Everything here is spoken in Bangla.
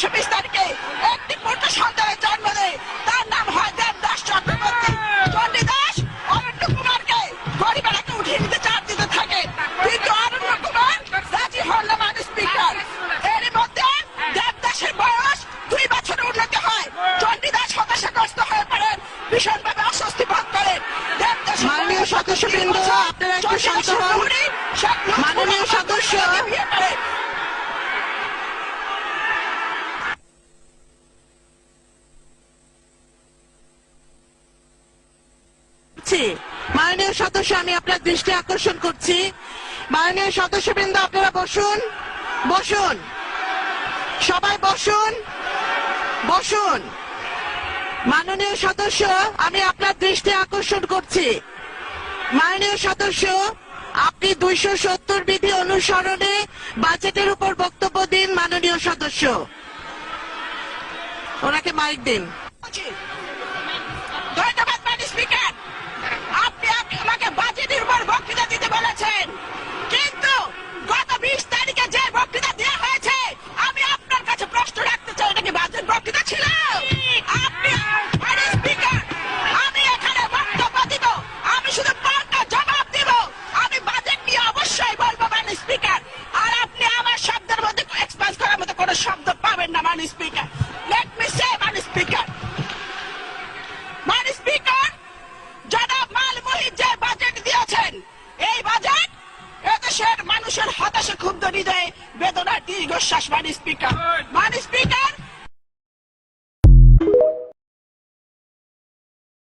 2020 তারিখে একটি পুত্র সন্তানের জন্ম দেয়, তার নাম হয় দেবদাস চক্রবর্তী। চণ্ডী দাস অরণ্য কুমারকে পরিবারকে উঠিয়ে নিতে চাপ দিতে থাকে, কিন্তু অরণ্য কুমার রাজি হন না মাননীয় স্পিকার। এর মধ্যে দেবদাসের বয়স 2 বছরের উন্নতি হয়। চণ্ডী দাস হতাশাগ্রস্ত হয়ে পড়েন, ভীষণভাবে অস্বস্তি বোধ করেন। মাননীয় সদস্যবৃন্দ, আপনারা একটু শান্ত হন। মাননীয় সদস্য, মাননীয় সদস্য, আমি আপনার দৃষ্টি আকর্ষণ করছি। মাননীয় সদস্যবৃন্দ, আপনারা বসুন, বসুন, সবাই বসুন, বসুন। মাননীয় সদস্য, আমি আপনার দৃষ্টি আকর্ষণ করছি। মাননীয় সদস্য, আপনি 270 বিধি অনুসরণে বাজেটের উপর বক্তব্য দিন। মাননীয় সদস্য, ওনাকে মাইক দিন। ধন্যবাদ মাননীয় স্পিকার। আপনি আমাকে বাজেটের উপর বক্তৃতা দিতে বলেছেন, কিন্তু গত 20 তারিখে যে বক্তৃতা দেওয়া হয়েছে, আমি আপনার কাছে প্রশ্ন রাখতে চাই, এটা কি বাজেট বক্তৃতা ছিল? আপনি মাননীয় স্পিকার, আমি এখানে বক্তব্য দিব, আমি শুধু পাল্টা জবাব দিব। আমি বাজেট নিয়ে অবশ্যই বলবো মাননীয় স্পিকার, আর আপনি আমার শব্দের মধ্যে এক্সপ্রেস করার মতো কোনো শব্দ পাবেন না মাননীয় স্পিকার। লেট মি সে মাননীয় স্পিকার, মাননীয় স্পিকার, জনাব মাল মুহিত যে বাজেট দিয়েছেন, এই বাজেট এদেশের মানুষের হতাশা ক্ষুব্ধ হৃদয়ে বেদনার দীর্ঘশ্বাস। মাননীয় স্পিকার, মাননীয় স্পিকার,